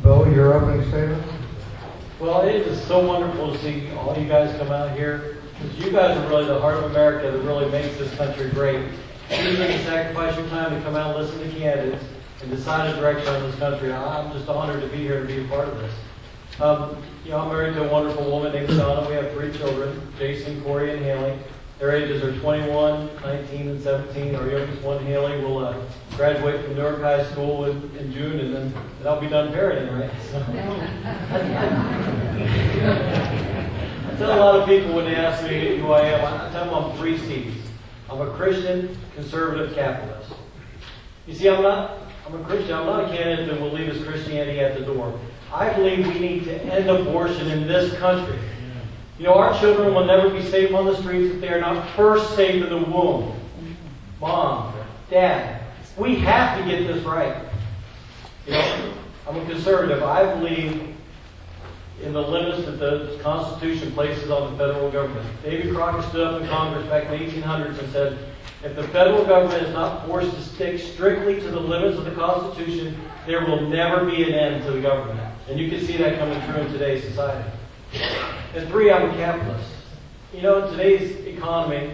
Bill, your opening statement? Well, it is so wonderful to see all you guys come out here, because you guys are really the heart of America that really makes this country great. You can sacrifice your time to come out and listen to candidates and decide a direction on this country. I'm just honored to be here and be a part of this. I'm married to a wonderful woman named Donna. We have 3 children, Jason, Corey, and Haley. Their ages are 21, 19, and 17. Our youngest one, Haley, will graduate from Newark High School in June, and then I'll be done parenting, right? So. I tell a lot of people when they ask me who I am, I tell them I'm 3 C's. I'm a Christian, conservative, capitalist. You see, I'm a Christian. I'm not a candidate that will leave his Christianity at the door. I believe we need to end abortion in this country. You know, our children will never be safe on the streets if they are not first safe in the womb. Mom, Dad, we have to get this right. You know, I'm a conservative. I believe in the limits that the Constitution places on the federal government. David Crockett stood up in Congress back in the 1800s and said, if the federal government is not forced to stick strictly to the limits of the Constitution, there will never be an end to the government. And you can see that coming true in today's society. And 3, I'm a capitalist. You know, in today's economy,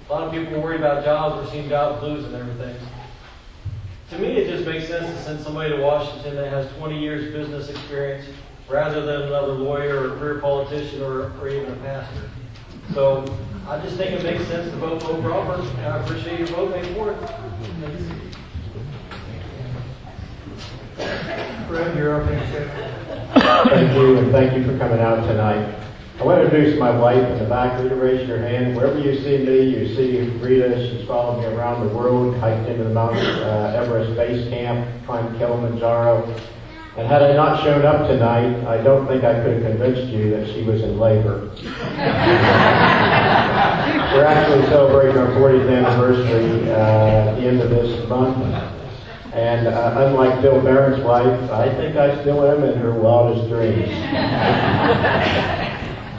a lot of people are worried about jobs. We're seeing jobs lose and everything. To me, it just makes sense to send somebody to Washington that has 20 years business experience rather than another lawyer or a career politician or even a pastor. So I just think it makes sense to vote for Robert, and I appreciate your vote. Make for it. Fred, your opening statement? Thank you, and thank you for coming out tonight. I want to introduce my wife in the back. Will you raise your hand? Wherever you see me, you see Rita. She's followed me around the world, hiked into the Mount Everest Base Camp, climbed Kilimanjaro. And had I not shown up tonight, I don't think I could have convinced you that she was in labor. We're actually celebrating our 40th anniversary at the end of this month. And unlike Bill Barron's wife, I think I still am in her wildest dreams.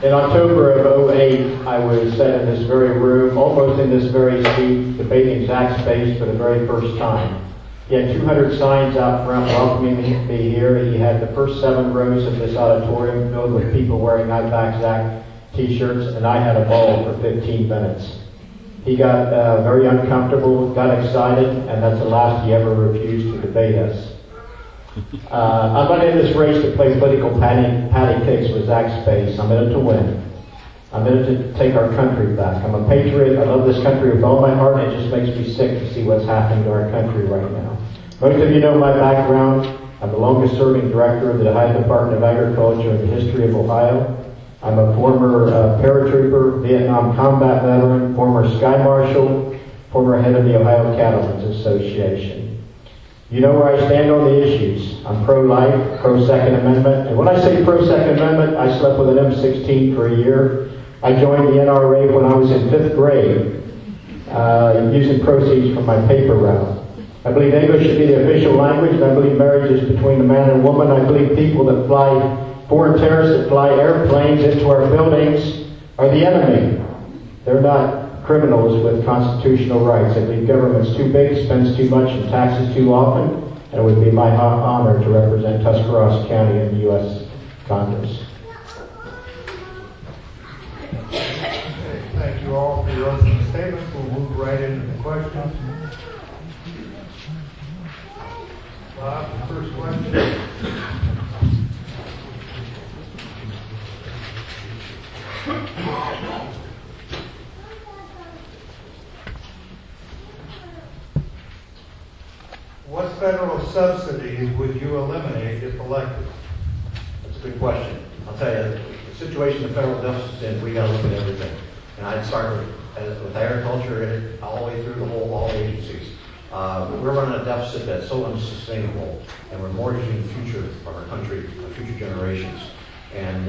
In October of 2008, I was sat in this very room, almost in this very seat, debating Zach's space for the very first time. He had 200 signs out front welcoming me here. He had the first 7 rows of this auditorium filled with people wearing I Back Zach t-shirts, and I had a ball for 15 minutes. He got very uncomfortable, got excited, and that's the last he ever refused to debate us. I'm not in this race to play political patty cakes with Zach's space. I'm in it to win. I'm in it to take our country back. I'm a patriot. I love this country with all my heart, and it just makes me sick to see what's happening to our country right now. Most of you know my background. I'm the longest serving director of the Ohio Department of Agriculture in the history of Ohio. I'm a former paratrooper, Vietnam combat veteran, former Sky Marshal, former head of the Ohio Cattlemen's Association. You know where I stand on the issues. I'm pro-life, pro-Second Amendment. And when I say pro-Second Amendment, I slept with an M16 for a year. I joined the NRA when I was in 5th grade, using proceeds from my paper route. I believe English should be the official language, and I believe marriage is between a man and a woman. I believe people that fly foreign terrorists that fly airplanes into our buildings are the enemy. They're not criminals with constitutional rights. I believe government's too big, spends too much, and taxes too often. And it would be my honor to represent Tuscarawas County in the U.S. Congress. Thank you all for your opening statements. We'll move right into the questions. Bob, the first question. What federal subsidies would you eliminate if elected? That's a good question. I'll tell you, the situation the federal deficit's in, we got to look at everything. And I'd start with agriculture all the way through all agencies. We're running a deficit that's so unsustainable, and we're mortgaging the future of our country, our future generations. And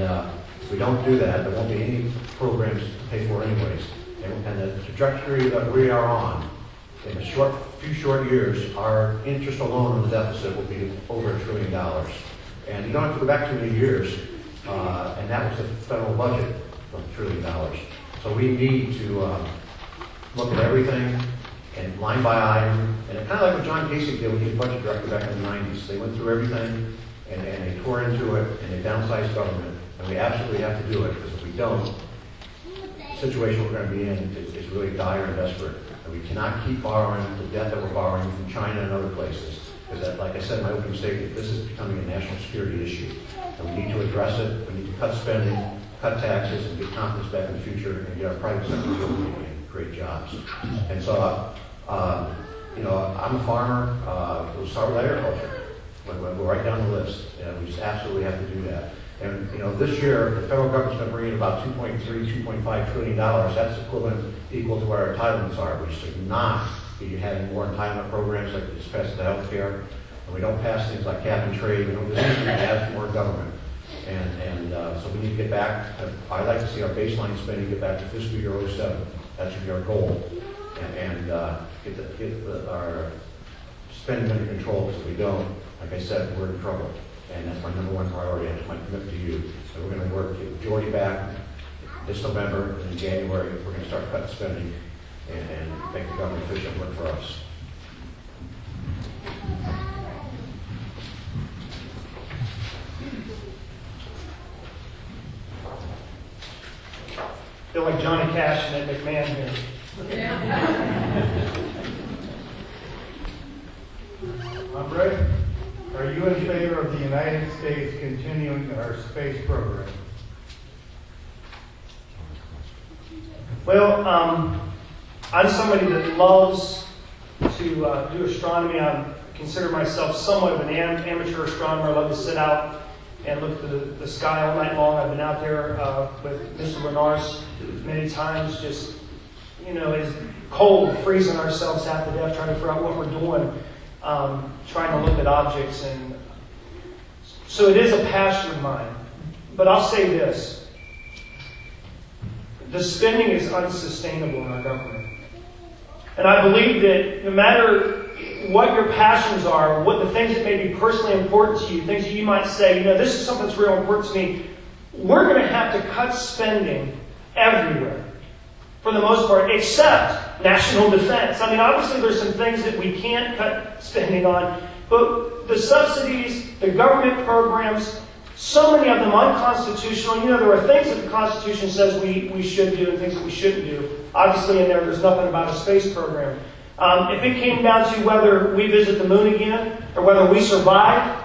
if we don't do that, there won't be any programs to pay for anyways. And the trajectory that we are on, in a few short years, our interest alone on the deficit will be over $1 trillion. And you don't have to go back too many years, and that was the federal budget of $1 trillion. So we need to look at everything and line by item, and kind of like what John Kasich did when he was budget director back in the 90s. They went through everything and they tore into it, and they downsized government, and we absolutely have to do it, because if we don't, the situation we're going to be in is really dire and desperate. And we cannot keep borrowing the debt that we're borrowing from China and other places. Because, like I said in my opening statement, this is becoming a national security issue. And we need to address it. We need to cut spending, cut taxes, and get confidence back in the future, and get our private sector working and create jobs. And so, you know, I'm a farmer. We'll start with agriculture. We'll go right down the list. And we just absolutely have to do that. And, you know, this year, the federal government's going to bring in about $2.3, $2.5 trillion. That's equal to what our entitlements are. We should not be having more entitlement programs like this passed to health care. And we don't pass things like cap and trade. We don't do anything that adds more government. And so we need to get back. I'd like to see our baseline spending get back to fiscal year 07. That should be our goal. And get our spending under control, because if we don't, like I said, we're in trouble. And that's my number one priority. That's my commitment to you. So we're going to work, get the majority back this November, and in January, we're going to start cutting spending and make the government efficient work for us. I feel like Johnny Cash and Ed McMahon here. Andre, are you in favor of the United States continuing our space program? Well, I'm somebody that loves to do astronomy. I consider myself somewhat of an amateur astronomer. I love to sit out and look at the sky all night long. I've been out there with Mr. Lenars many times, just, you know, it's cold, freezing ourselves half to death, trying to figure out what we're doing, trying to look at objects. And so it is a passion of mine. But I'll say this. The spending is unsustainable in our government. And I believe that no matter what your passions are, what the things that may be personally important to you, things that you might say, you know, this is something that's real important to me, we're going to have to cut spending everywhere, for the most part, except national defense. I mean, obviously there's some things that we can't cut spending on, but the subsidies, the government programs, so many of them unconstitutional. You know, there are things that the Constitution says we should do and things that we shouldn't do. Obviously in there's nothing about a space program. If it came down to whether we visit the moon again or whether we survive,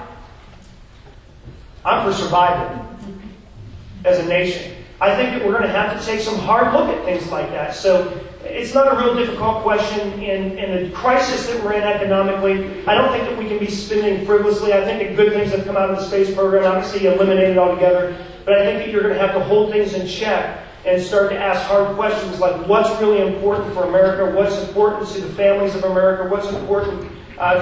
I'm for survival as a nation. I think that we're going to have to take some hard look at things like that. So it's not a real difficult question. In the crisis that we're in economically, I don't think that we can be spending frivolously. I think that good things have come out of the space program. Obviously, eliminate it altogether. But I think that you're going to have to hold things in check and start to ask hard questions like what's really important for America, what's important to the families of America, what's important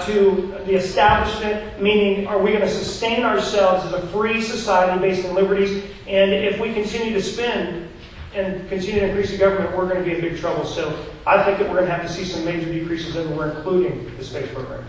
to the establishment, meaning are we going to sustain ourselves as a free society based on liberties? And if we continue to spend and continue to increase the government, we're going to be in big trouble. So I think that we're going to have to see some major decreases everywhere, including the space program.